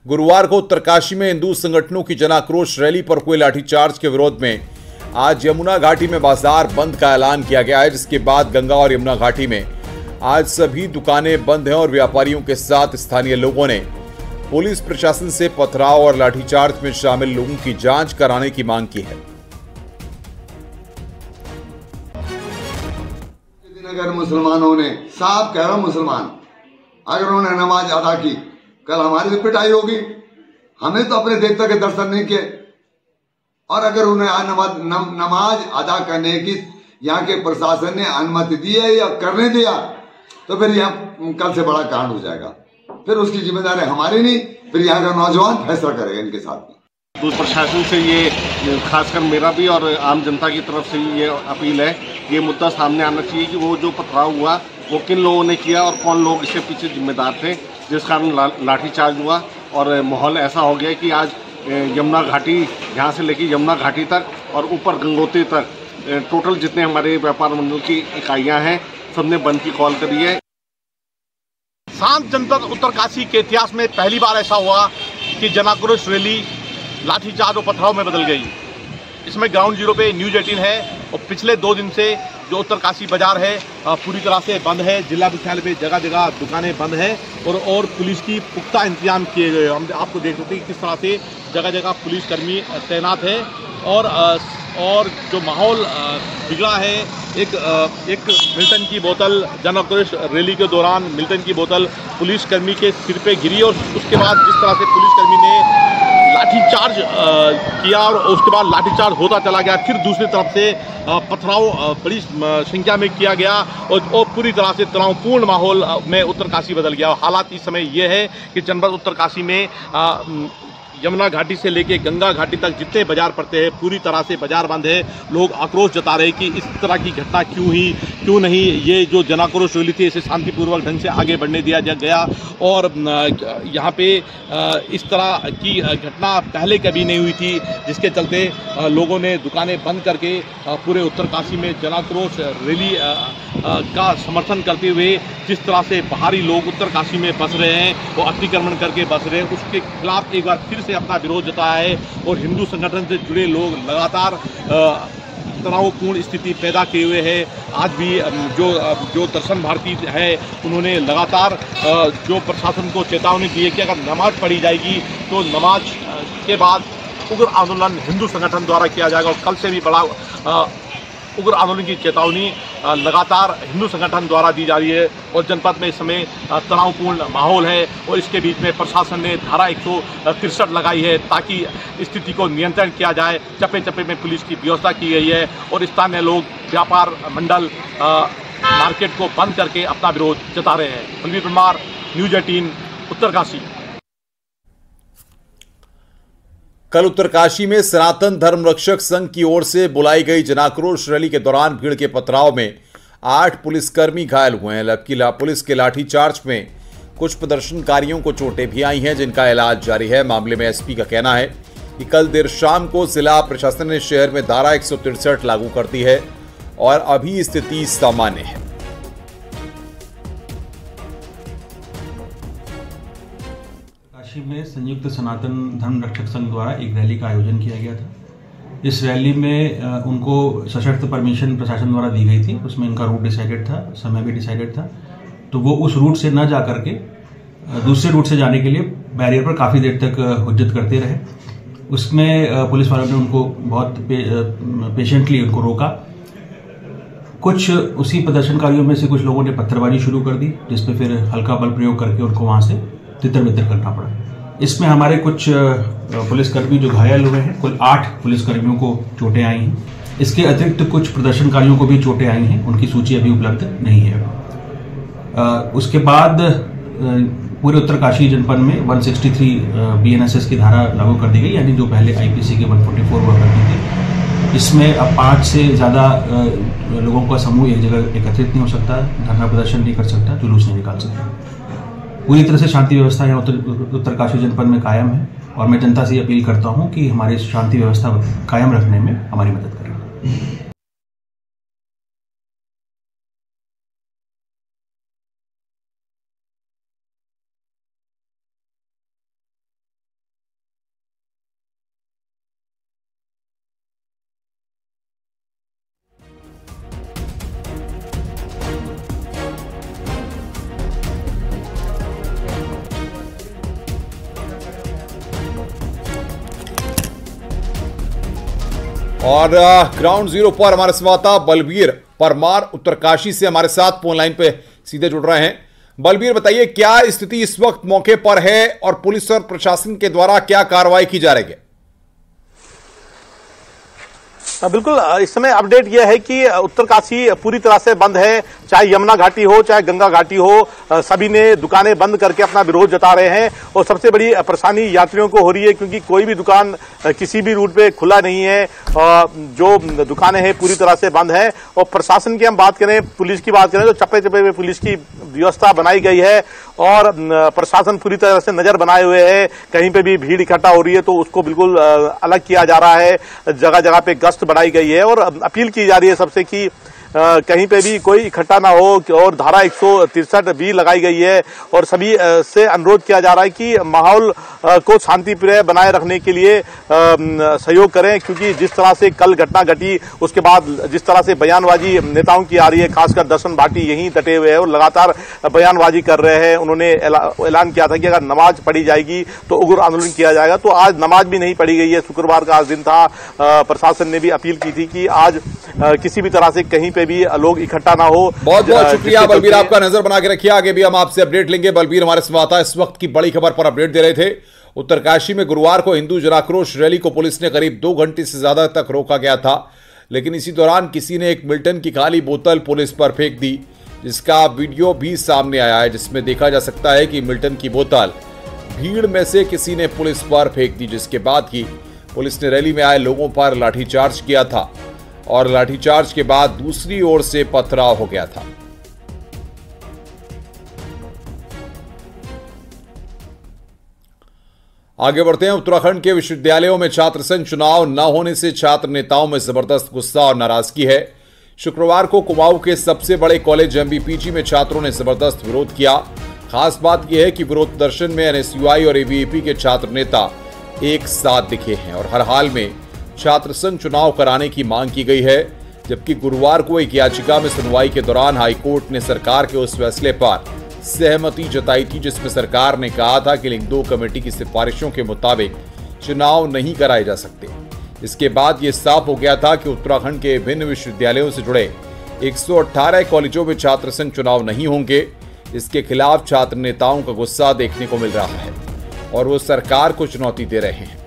गुरुवार को उत्तरकाशी में हिंदू संगठनों की जन आक्रोश रैली पर हुए लाठीचार्ज के विरोध में आज यमुना घाटी में बाजार बंद का ऐलान किया गया है, जिसके बाद गंगा और यमुना घाटी में आज सभी दुकानें बंद हैं और व्यापारियों के साथ स्थानीय लोगों ने पुलिस प्रशासन से पथराव और लाठीचार्ज में शामिल लोगों की जांच कराने की मांग की है। अगर मुसलमानों ने, साफ कह रहा हूं, मुसलमान अगर उन्होंने नमाज अदा की, कल हमारी भी पिटाई होगी। हमें तो अपने देवता के दर्शन नहीं किए, और अगर उन्हें नमाज अदा करने की यहाँ के प्रशासन ने अनुमति दी है या करने दिया, तो फिर यहाँ कल से बड़ा कांड हो जाएगा। फिर उसकी जिम्मेदारी हमारी नहीं, फिर यहाँ का नौजवान फैसला करेगा इनके साथ में। तो प्रशासन से ये खासकर मेरा भी और आम जनता की तरफ से ये अपील है, ये मुद्दा सामने आना चाहिए कि वो जो पथराव हुआ वो किन लोगों ने किया और कौन लोग इसके पीछे जिम्मेदार थे, जिस कारण लाठीचार्ज हुआ और माहौल ऐसा हो गया कि आज यमुना घाटी, यहाँ से लेकर यमुना घाटी तक और ऊपर गंगोत्री तक टोटल जितने हमारे व्यापार मंडल की इकाइयाँ हैं, सबने बंद की कॉल करी है। शांत जनपद उत्तरकाशी के इतिहास में पहली बार ऐसा हुआ कि जन आक्रोश रैली लाठीचार्ज और पथराव में बदल गई। इसमें ग्राउंड जीरो पे न्यूज़ 18 है और पिछले 2 दिन से जो उत्तरकाशी बाजार है पूरी तरह से बंद है। जिला मुख्यालय पे जगह जगह दुकानें बंद हैं और पुलिस की पुख्ता इंतजाम किए गए। हम आपको देख सकते हैं किस तरह से जगह जगह पुलिसकर्मी तैनात है और जो माहौल बिगड़ा है, एक मिल्टन की बोतल जन आक्रोश रैली के दौरान मिल्टन की बोतल पुलिसकर्मी के सिर पे गिरी और उसके बाद जिस तरह से पुलिसकर्मी ने लाठीचार्ज किया और उसके बाद लाठीचार्ज होता चला गया। फिर दूसरी तरफ से पथराव बड़ी संख्या में किया गया और पूरी तरह से तनावपूर्ण माहौल में उत्तरकाशी बदल गया। हालात इस समय ये है कि जनपद उत्तरकाशी में यमुना घाटी से लेके गंगा घाटी तक जितने बाजार पड़ते हैं पूरी तरह से बाजार बंद है। लोग आक्रोश जता रहे कि इस तरह की घटना क्यों नहीं, ये जो जन आक्रोश रैली थी इसे शांतिपूर्वक ढंग से आगे बढ़ने दिया गया और यहाँ पे इस तरह की घटना पहले कभी नहीं हुई थी, जिसके चलते लोगों ने दुकानें बंद करके पूरे उत्तरकाशी में जन आक्रोश रैली का समर्थन करते हुए जिस तरह से बाहरी लोग उत्तरकाशी में बस रहे हैं, वो अतिक्रमण करके बस रहे हैं, उसके खिलाफ एक बार फिर से अपना विरोध जताया है। और हिंदू संगठन से जुड़े लोग लगातार तनावपूर्ण स्थिति पैदा किए हुए हैं। आज भी जो दर्शन भारती है उन्होंने लगातार जो प्रशासन को चेतावनी दी है कि अगर नमाज पढ़ी जाएगी तो नमाज के बाद उग्र आंदोलन हिंदू संगठन द्वारा किया जाएगा। और कल से भी बड़ा उग्र आंदोलन की चेतावनी लगातार हिंदू संगठन द्वारा दी जा रही है और जनपद में इस समय तनावपूर्ण माहौल है और इसके बीच में प्रशासन ने धारा 163 लगाई है ताकि स्थिति को नियंत्रण किया जाए। चप्पे चप्पे में पुलिस की व्यवस्था की गई है और स्थानीय लोग व्यापार मंडल मार्केट को बंद करके अपना विरोध जता रहे हैं। बलवीर परमार, न्यूज़ 18 उत्तरकाशी। कल उत्तरकाशी में सनातन धर्म रक्षक संघ की ओर से बुलाई गई जनाक्रोश रैली के दौरान भीड़ के पथराव में 8 पुलिसकर्मी घायल हुए हैं। जबकि पुलिस के लाठीचार्ज में कुछ प्रदर्शनकारियों को चोटें भी आई हैं, जिनका इलाज जारी है। मामले में एसपी का कहना है कि कल देर शाम को जिला प्रशासन ने शहर में धारा 163 लागू कर दी है और अभी स्थिति सामान्य है। में संयुक्त सनातन धर्म रक्षक संघ द्वारा एक रैली का आयोजन किया गया था। इस रैली में उनको सशर्त परमिशन प्रशासन द्वारा दी गई थी। उसमें इनका रूट डिसाइडेड था, समय भी डिसाइडेड था। तो वो उस रूट से न जा करके दूसरे रूट से जाने के लिए बैरियर पर काफ़ी देर तक हुज्जत करते रहे। उसमें पुलिस वालों ने उनको बहुत पेशेंटली उनको रोका। कुछ उसी प्रदर्शनकारियों में से कुछ लोगों ने पत्थरबाजी शुरू कर दी, जिसपे फिर हल्का बल प्रयोग करके उनको वहाँ से तितर-बितर करना पड़ा। इसमें हमारे कुछ पुलिसकर्मी जो घायल हुए हैं, कुल 8 पुलिसकर्मियों को चोटें आई हैं। इसके अतिरिक्त कुछ प्रदर्शनकारियों को भी चोटें आई हैं, उनकी सूची अभी उपलब्ध नहीं है। उसके बाद पूरे उत्तरकाशी जनपद में 163 BNSS की धारा लागू कर दी गई, यानी जो पहले IPC के 144 हुआ करती थी। इसमें अब 5 से ज़्यादा लोगों का समूह एक जगह एकत्रित नहीं हो सकता, धरना प्रदर्शन नहीं कर सकता, जुलूस नहीं निकाल सकता। पूरी तरह से शांति व्यवस्था यहाँ उत्तरकाशी जनपद में कायम है और मैं जनता से अपील करता हूँ कि हमारी शांति व्यवस्था कायम रखने में हमारी मदद करें। और ग्राउंड जीरो पर हमारे संवाददाता बलबीर परमार उत्तरकाशी से हमारे साथ फोन लाइन पे सीधे जुड़ रहे हैं। बलबीर, बताइए क्या स्थिति इस वक्त मौके पर है और पुलिस और प्रशासन के द्वारा क्या कार्रवाई की जा रही है? बिल्कुल, इस समय अपडेट यह है कि उत्तरकाशी पूरी तरह से बंद है। चाहे यमुना घाटी हो चाहे गंगा घाटी हो, सभी ने दुकानें बंद करके अपना विरोध जता रहे हैं। और सबसे बड़ी परेशानी यात्रियों को हो रही है क्योंकि कोई भी दुकान किसी भी रूट पे खुला नहीं है। जो दुकानें हैं पूरी तरह से बंद है। और प्रशासन की हम बात करें, पुलिस की बात करें तो चप्पे चप्पे में पुलिस की व्यवस्था बनाई गई है और प्रशासन पूरी तरह से नजर बनाए हुए है। कहीं पे भी भीड़ इकट्ठा हो रही है तो उसको बिल्कुल अलग किया जा रहा है। जगह जगह पे गश्त बढ़ाई गई है और अपील की जा रही है सबसे कि कहीं पे भी कोई इकट्ठा ना हो। और धारा 163 भी लगाई गई है और सभी से अनुरोध किया जा रहा है कि माहौल को शांतिप्रिय बनाए रखने के लिए सहयोग करें, क्योंकि जिस तरह से कल घटना घटी उसके बाद जिस तरह से बयानबाजी नेताओं की आ रही है, खासकर दर्शन भाटी यहीं डटे हुए हैं और लगातार बयानबाजी कर रहे हैं। उन्होंने ऐलान किया था कि अगर नमाज पढ़ी जाएगी तो उग्र आंदोलन किया जाएगा। तो आज नमाज भी नहीं पढ़ी गई है, शुक्रवार का आज दिन था। प्रशासन ने भी अपील की थी कि आज किसी भी तरह से कहीं पे भी लोग इकट्ठा ना हो। बहुत बहुत शुक्रिया बलबीर, आपका नजर बना के रखिए, आगे भी हम आपसे अपडेट लेंगे। बलबीर हमारे संवाददाता इस वक्त की बड़ी खबर पर अपडेट दे रहे थे। उत्तरकाशी में गुरुवार को हिंदू जनाक्रोश रैली को पुलिस ने करीब 2 घंटे से ज्यादा तक रोका गया था, लेकिन इसी दौरान किसी ने एक मिल्टन की खाली बोतल पुलिस पर फेंक दी, जिसका वीडियो भी सामने आया है, जिसमें देखा जा सकता है कि मिल्टन की बोतल भीड़ में से किसी ने पुलिस पर फेंक दी, जिसके बाद ही पुलिस ने रैली में आए लोगों पर लाठीचार्ज किया था और लाठीचार्ज के बाद दूसरी ओर से पथराव हो गया था। आगे बढ़ते हैं। उत्तराखंड के विश्वविद्यालयों में छात्र संघ चुनाव न होने से छात्र नेताओं में जबरदस्त गुस्सा और नाराजगी है। शुक्रवार को कुमाऊं के सबसे बड़े कॉलेज MBPG में छात्रों ने जबरदस्त विरोध किया। खास बात यह है कि विरोध प्रदर्शन में NSUI और ABVP के छात्र नेता एक साथ दिखे हैं और हर हाल में छात्र संघ चुनाव कराने की मांग की गई है। जबकि गुरुवार को एक याचिका में सुनवाई के दौरान हाईकोर्ट ने सरकार के उस फैसले पर सहमति जताई थी, जिसमें सरकार ने कहा था कि लिंग 2 कमेटी की सिफारिशों के मुताबिक चुनाव नहीं कराए जा सकते। इसके बाद यह साफ हो गया था कि उत्तराखंड के विभिन्न विश्वविद्यालयों से जुड़े 118 कॉलेजों में छात्र संघ चुनाव नहीं होंगे। इसके खिलाफ छात्र नेताओं का गुस्सा देखने को मिल रहा है और वो सरकार को चुनौती दे रहे हैं।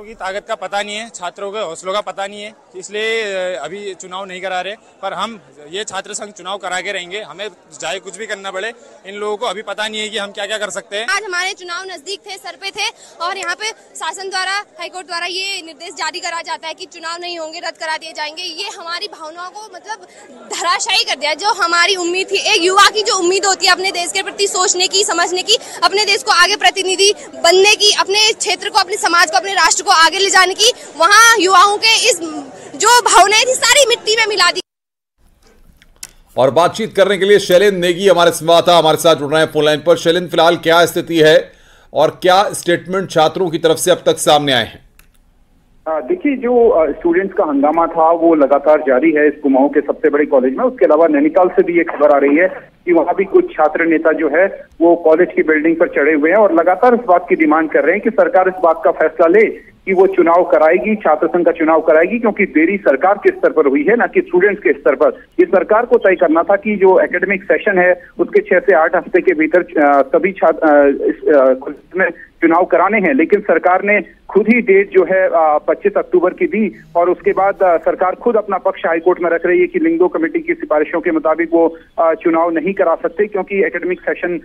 की ताकत का पता नहीं है, छात्रों के हौसलों का पता नहीं है, इसलिए अभी चुनाव नहीं करा रहे। पर हम ये छात्र संघ चुनाव करा के रहेंगे, हमें चाहे कुछ भी करना पड़े। इन लोगों को अभी पता नहीं है कि हम क्या क्या कर सकते हैं। आज हमारे चुनाव नजदीक थे, सर पे थे और यहाँ पे शासन द्वारा, हाईकोर्ट द्वारा ये निर्देश जारी करा जाता है कि चुनाव नहीं होंगे, रद्द करा दिए जाएंगे। ये हमारी भावनाओं को मतलब धराशायी कर दिया। जो हमारी उम्मीद थी, एक युवा की जो उम्मीद होती है अपने देश के प्रति सोचने की, समझने की, अपने देश को आगे प्रतिनिधि बनने की, अपने क्षेत्र को, अपने समाज को, अपने राष्ट्र को आगे ले जाने की, वहाँ युवाओं के इस जो भावनाएं थी सारी मिट्टी में मिला दी। और बातचीत करने के लिए शैलेंद्र नेगी हमारे संवाददाता हमारे साथ जुड़ रहे हैं फोन लाइन पर। शैलेंद्र, फिलहाल क्या स्थिति है और क्या स्टेटमेंट छात्रों की तरफ से अब तक सामने आए हैं? देखिए, जो स्टूडेंट्स का हंगामा था वो लगातार जारी है इस कुमाऊं के सबसे बड़े कॉलेज में। उसके अलावा नैनीताल से भी ये खबर आ रही है कि वहां भी कुछ छात्र नेता जो है वो कॉलेज की बिल्डिंग पर चढ़े हुए हैं और लगातार इस बात की डिमांड कर रहे हैं कि सरकार इस बात का फैसला ले कि वो चुनाव कराएगी, छात्र संघ का चुनाव कराएगी, क्योंकि देरी सरकार के स्तर पर हुई है, ना कि स्टूडेंट्स के स्तर पर। ये सरकार को तय करना था कि जो एकेडमिक सेशन है उसके 6 से 8 हफ्ते के भीतर सभी छात्र में चुनाव कराने हैं, लेकिन सरकार ने खुद ही डेट जो है 25 अक्टूबर की दी और उसके बाद सरकार खुद अपना पक्ष हाईकोर्ट में रख रही है कि लिंग 2 कमेटी की सिफारिशों के मुताबिक वो चुनाव नहीं करा सकते, क्योंकि एकेडमिक सेशन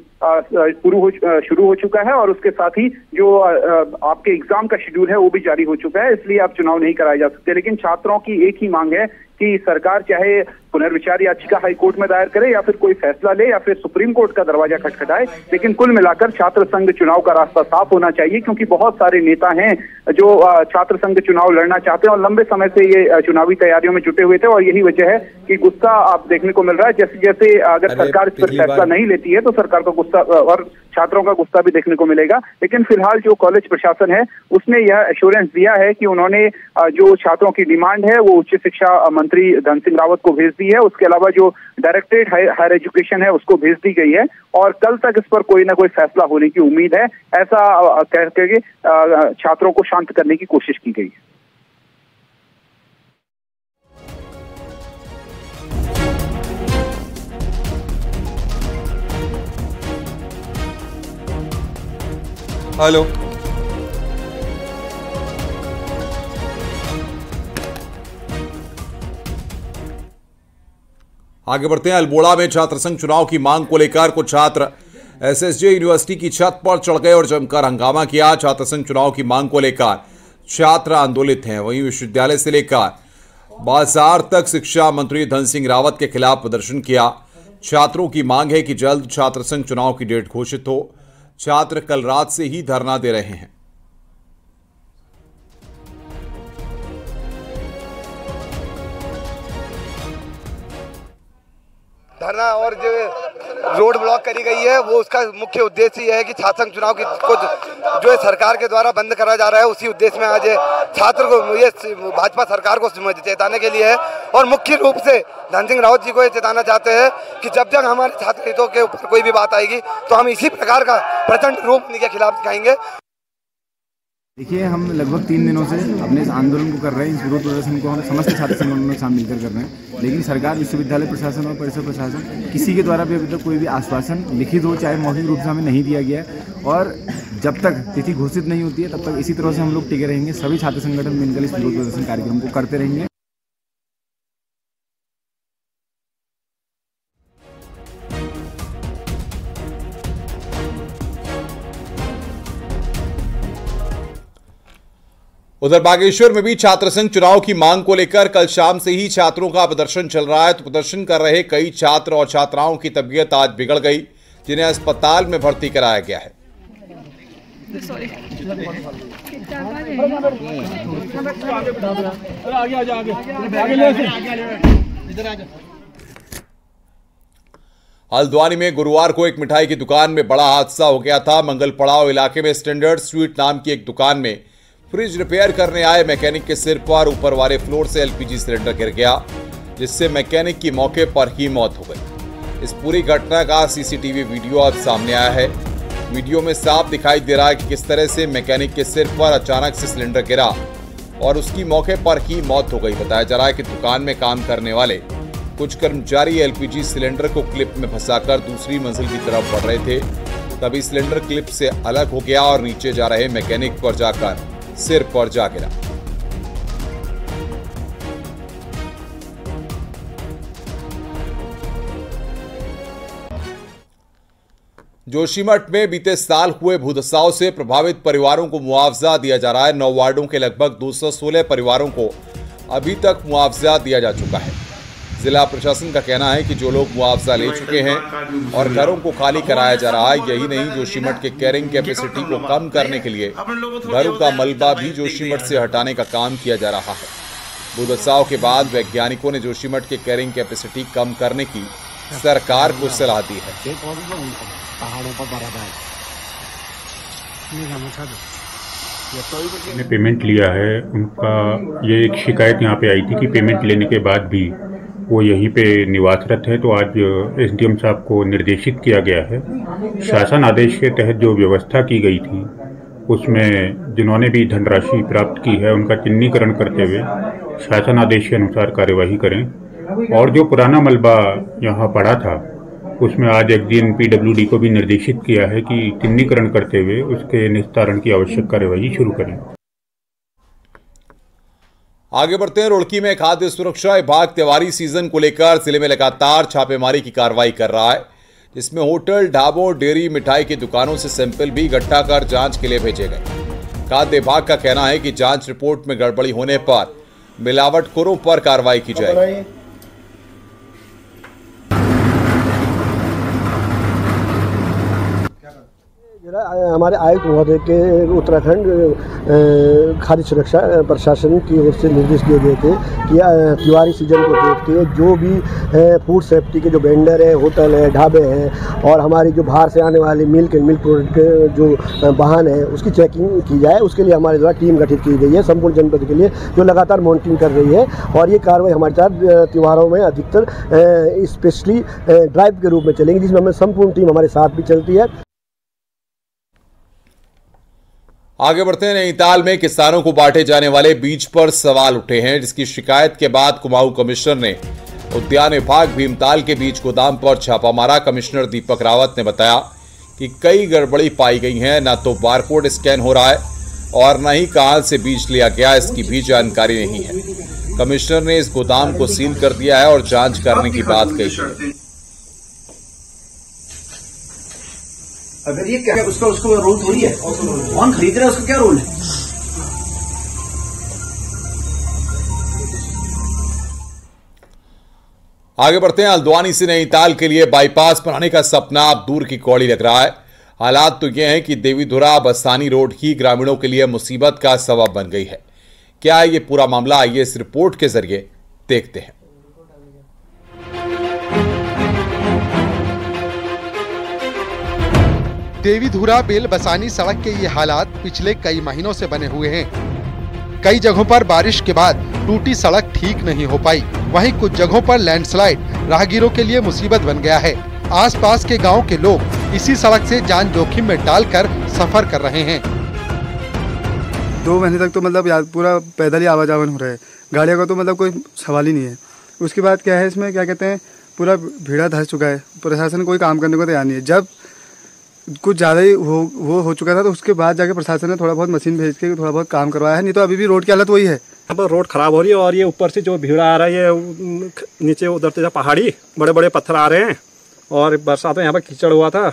शुरू हो चुका है और उसके साथ ही जो आपके एग्जाम का शेड्यूल है वो भी जारी हो चुका है, इसलिए अब चुनाव नहीं कराए जा सकते। लेकिन छात्रों की एक ही मांग है कि सरकार चाहे पुनर्विचार याचिका हाईकोर्ट में दायर करे या फिर कोई फैसला ले या फिर सुप्रीम कोर्ट का दरवाजा खटखटाए, लेकिन कुल मिलाकर छात्र संघ चुनाव का रास्ता साफ होना चाहिए, क्योंकि बहुत सारे नेता हैं जो छात्र संघ चुनाव लड़ना चाहते हैं और लंबे समय से ये चुनावी तैयारियों में जुटे हुए थे। और यही वजह है कि गुस्सा आप देखने को मिल रहा है। जैसे जैसे अगर सरकार इस पर फैसला नहीं लेती है तो सरकार का गुस्सा और छात्रों का गुस्सा भी देखने को मिलेगा। लेकिन फिलहाल जो कॉलेज प्रशासन है उसने यह एश्योरेंस दिया है कि उन्होंने जो छात्रों की डिमांड है वो उच्च शिक्षा मंत्री धन सिंह रावत को भेज दी दी है। उसके अलावा जो डायरेक्टरेट हायर एजुकेशन है उसको भेज दी गई है और कल तक इस पर कोई ना कोई फैसला होने की उम्मीद है, ऐसा कह के छात्रों को शांत करने की कोशिश की गई है। हेलो, आगे बढ़ते हैं। अल्मोड़ा में छात्र संघ चुनाव की मांग को लेकर कुछ छात्र एसएसजे यूनिवर्सिटी की छत पर चढ़ गए और जमकर हंगामा किया। छात्र संघ चुनाव की मांग को लेकर छात्र आंदोलित हैं। वहीं विश्वविद्यालय से लेकर बाजार तक शिक्षा मंत्री धन सिंह रावत के खिलाफ प्रदर्शन किया। छात्रों की मांग है कि जल्द छात्र संघ चुनाव की डेट घोषित हो। छात्र कल रात से ही धरना दे रहे हैं। धरना और जो रोड ब्लॉक करी गई है वो उसका मुख्य उद्देश्य ये है कि छात्र संघ चुनाव को जो है सरकार के द्वारा बंद करा जा रहा है, उसी उद्देश्य में आज छात्र को ये भाजपा सरकार को चेताने के लिए है। और मुख्य रूप से धन सिंह रावत जी को ये चेताना चाहते हैं कि जब तक हमारे छात्र हितों के ऊपर कोई भी बात आएगी तो हम इसी प्रकार का प्रचंड रूप इनके खिलाफ दिखाएंगे। देखिए, हम लगभग 3 दिनों से अपने इस आंदोलन को कर रहे हैं। इस विरोध प्रदर्शन को हम समस्त छात्र संगठनों के साथ मिलकर कर रहे हैं, लेकिन सरकार, विश्वविद्यालय प्रशासन और परिसर प्रशासन किसी के द्वारा भी अभी तक कोई भी आश्वासन लिखित हो चाहे मौखिक रूप से हमें नहीं दिया गया है। और जब तक तिथि घोषित नहीं होती है तब तक इसी तरह से हम लोग टिके रहेंगे। सभी छात्र संगठन मिलकर इस विरोध प्रदर्शन कार्यक्रम को करते रहेंगे। उधर बागेश्वर में भी छात्र संघ चुनाव की मांग को लेकर कल शाम से ही छात्रों का प्रदर्शन चल रहा है। तो प्रदर्शन कर रहे कई छात्र और छात्राओं की तबीयत आज बिगड़ गई, जिन्हें अस्पताल में भर्ती कराया गया है। हल्द्वानी में गुरुवार को एक मिठाई की दुकान में बड़ा हादसा हो गया था। मंगल पड़ाव इलाके में स्टैंडर्ड स्वीट नाम की एक दुकान में फ्रिज रिपेयर करने आए मैकेनिक के सिर पर ऊपर वाले फ्लोर से एलपीजी सिलेंडर गिर गया, जिससे मैकेनिक की मौके पर ही मौत हो गई। इस पूरी घटना का सीसीटीवी वीडियो अब सामने आया है। वीडियो में साफ दिखाई दे रहा है कि किस तरह से मैकेनिक के सिर पर अचानक से सिलेंडर गिरा और उसकी मौके पर ही मौत हो गई। बताया जा रहा है कि दुकान में काम करने वाले कुछ कर्मचारी एलपीजी सिलेंडर को क्लिप में फंसाकर दूसरी मंजिल की तरफ बढ़ रहे थे, तभी सिलेंडर क्लिप से अलग हो गया और नीचे जा रहे मैकेनिक पर जाकर सिर पर जा गिरा। जोशीमठ में बीते साल हुए भूधसाव से प्रभावित परिवारों को मुआवजा दिया जा रहा है। 9 वार्डों के लगभग 216 परिवारों को अभी तक मुआवजा दिया जा चुका है। जिला प्रशासन का कहना है कि जो लोग मुआवजा ले चुके हैं और घरों को खाली कराया जा रहा है। यही नहीं, जोशीमठ के कैरिंग कैपेसिटी को कम करने के लिए घरों का मलबा भी जोशीमठ से हटाने का काम किया जा रहा है। भूधसाव के बाद वैज्ञानिकों ने जोशीमठ के कैरिंग कैपेसिटी कम करने की सरकार को सलाह दी है। पेमेंट लिया है उनका, ये एक शिकायत यहाँ पे आई थी कि पेमेंट लेने के बाद भी वो यहीं पे निवासरत है। तो आज एसडीएम साहब को निर्देशित किया गया है, शासन आदेश के तहत जो व्यवस्था की गई थी उसमें जिन्होंने भी धनराशि प्राप्त की है उनका चिन्हीकरण करते हुए शासन आदेश के अनुसार कार्यवाही करें। और जो पुराना मलबा यहाँ पड़ा था उसमें आज एक दिन पीडब्ल्यूडी को भी निर्देशित किया है कि चिन्हीकरण करते हुए उसके निस्तारण की आवश्यक कार्यवाही शुरू करें। आगे बढ़ते हैं। रुड़की में खाद्य सुरक्षा विभाग त्योहारी सीजन को लेकर जिले में लगातार छापेमारी की कार्रवाई कर रहा है, जिसमें होटल, ढाबों, डेयरी, मिठाई की दुकानों से सैंपल भी इकट्ठा कर जांच के लिए भेजे गए। खाद्य विभाग का कहना है कि जांच रिपोर्ट में गड़बड़ी होने पर मिलावटखोरों पर कार्रवाई की जाएगी। हमारे आयुक्त महोदय के उत्तराखंड खाद्य सुरक्षा प्रशासन की ओर से निर्देश दिए गए थे कि त्योहारी सीजन को देखते हुए जो भी फूड सेफ्टी के जो वेंडर है, होटल है, ढाबे हैं और हमारी जो बाहर से आने वाली मिल्क एंड मिल्क प्रोडक्ट के जो वाहन है उसकी चेकिंग की जाए। उसके लिए हमारे द्वारा टीम गठित की गई है संपूर्ण जनपद के लिए, जो लगातार मॉनिटरिंग कर रही है और ये कार्रवाई हमारे साथ त्योहारों में अधिकतर स्पेशली ड्राइव के रूप में चलेंगी, जिसमें हमें संपूर्ण टीम हमारे साथ भी चलती है। आगे बढ़ते हैं। नैनीताल में किसानों को बांटे जाने वाले बीज पर सवाल उठे हैं, जिसकी शिकायत के बाद कुमाऊं कमिश्नर ने उद्यान विभाग भीमताल के बीज गोदाम पर छापा मारा। कमिश्नर दीपक रावत ने बताया कि कई गड़बड़ी पाई गई हैं, न तो बारकोड स्कैन हो रहा है और न ही कहां से बीज लिया गया, इसकी भी जानकारी नहीं है। कमिश्नर ने इस गोदाम को सील कर दिया है और जांच करने की बात कही। अगर ये क्या उसको रोल थोड़ी है, कौन खरीद रहा है उसका क्या रोल है। आगे बढ़ते हैं। हल्द्वानी से नैनीताल के लिए बाईपास बनाने का सपना अब दूर की कौड़ी लग रहा है। हालात तो यह है कि देवीधुरा बसानी रोड ही ग्रामीणों के लिए मुसीबत का सबब बन गई है। क्या है ये पूरा मामला, आइए इस रिपोर्ट के जरिए देखते हैं। देवीधुरा बेल बसानी सड़क के ये हालात पिछले कई महीनों से बने हुए हैं। कई जगहों पर बारिश के बाद टूटी सड़क ठीक नहीं हो पाई, वहीं कुछ जगहों पर लैंडस्लाइड राहगीरों के लिए मुसीबत बन गया है। आसपास के गांव के लोग इसी सड़क से जान जोखिम में डालकर सफर कर रहे हैं। 2 महीने तक तो मतलब पूरा पैदल ही आवाजावन हो रहा है, गाड़ियों का तो मतलब कोई सवाल ही नहीं है। उसके बाद क्या है, इसमें क्या कहते हैं, पूरा भीड़ा धस चुका है, प्रशासन कोई काम करने को तैयार नहीं है। जब कुछ ज़्यादा ही वो हो चुका था तो उसके बाद जाके प्रशासन ने थोड़ा बहुत मशीन भेज के थोड़ा बहुत काम करवाया है, नहीं तो अभी भी रोड की हालत वही है। यहाँ पर रोड खराब हो रही है और ये ऊपर से जो भीड़ा आ रहा है, ये नीचे उधर से पहाड़ी बड़े बड़े पत्थर आ रहे हैं और बरसात में यहाँ पर कीचड़ हुआ था,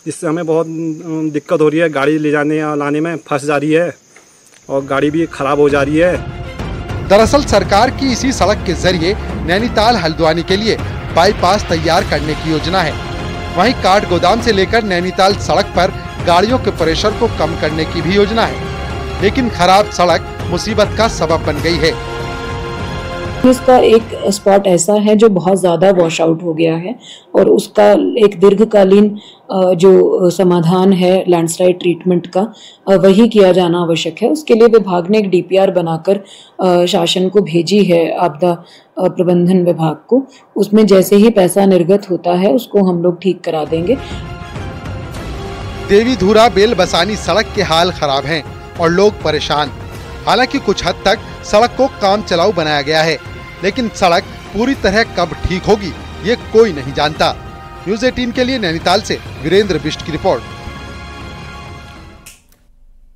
जिससे हमें बहुत दिक्कत हो रही है। गाड़ी ले जाने या लाने में फंस जा रही है और गाड़ी भी खराब हो जा रही है। दरअसल सरकार की इसी सड़क के जरिए नैनीताल हल्द्वानी के लिए बाईपास तैयार करने की योजना है। वहीं काठ गोदाम से लेकर नैनीताल सड़क पर गाड़ियों के प्रेशर को कम करने की भी योजना है, लेकिन खराब सड़क मुसीबत का सबब बन गई है। इसका एक स्पॉट ऐसा है जो बहुत ज़्यादा वॉश आउट हो गया है और उसका एक दीर्घकालीन जो समाधान है लैंडस्लाइड ट्रीटमेंट का, वही किया जाना आवश्यक है। उसके लिए विभाग ने एक डीपीआर बनाकर शासन को भेजी है, आपदा प्रबंधन विभाग को। उसमें जैसे ही पैसा निर्गत होता है उसको हम लोग ठीक करा देंगे। देवीधुरा बेल बसानी सड़क के हाल खराब हैं और लोग परेशान। हालांकि कुछ हद तक सड़क को काम चलाऊ बनाया गया है, लेकिन सड़क पूरी तरह कब ठीक होगी ये कोई नहीं जानता। न्यूज़ 18 के लिए नैनीताल से वीरेंद्र बिष्ट की रिपोर्ट।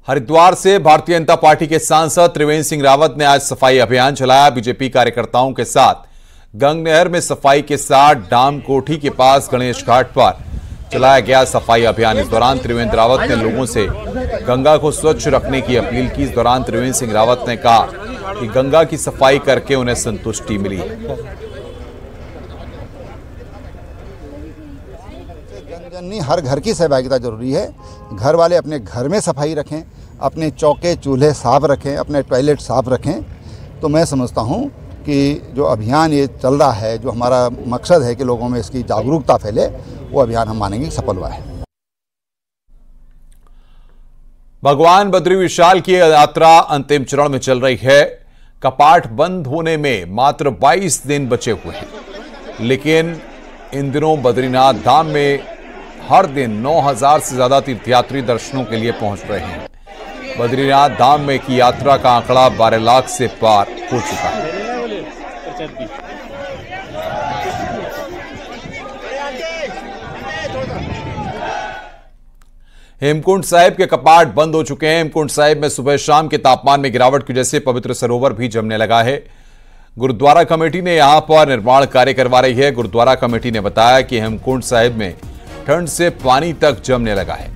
हरिद्वार से भारतीय जनता पार्टी के सांसद त्रिवेंद्र सिंह रावत ने आज सफाई अभियान चलाया। बीजेपी कार्यकर्ताओं के साथ गंग नहर में सफाई के साथ डाम कोठी के पास गणेश घाट पर चलाया गया सफाई अभियान। इस दौरान त्रिवेंद्र रावत ने लोगों से गंगा को स्वच्छ रखने की अपील की। इस दौरान त्रिवेंद्र सिंह रावत ने कहा कि गंगा की सफाई करके उन्हें संतुष्टि मिली। हर घर की सहभागिता जरूरी है। घर वाले अपने घर में सफाई रखें, अपने चौके चूल्हे साफ रखें, अपने टॉयलेट साफ रखें। तो मैं समझता हूं कि जो अभियान ये चल रहा है, जो हमारा मकसद है कि लोगों में इसकी जागरूकता फैले, वो अभियान हम मानेंगे सफल हुआ है। भगवान बद्री विशाल की यात्रा अंतिम चरण में चल रही है। कपाट बंद होने में मात्र 22 दिन बचे हुए हैं, लेकिन इन दिनों बद्रीनाथ धाम में हर दिन 9000 से ज्यादा तीर्थयात्री दर्शनों के लिए पहुंच रहे हैं। बद्रीनाथ धाम में की यात्रा का आंकड़ा 12 लाख से पार हो चुका है। हेमकुंड साहिब के कपाट बंद हो चुके हैं। हेमकुंड साहिब में सुबह शाम के तापमान में गिरावट की वजह से पवित्र सरोवर भी जमने लगा है। गुरुद्वारा कमेटी ने यहां पर निर्माण कार्य करवा रही है। गुरुद्वारा कमेटी ने बताया कि हेमकुंड साहिब में ठंड से पानी तक जमने लगा है।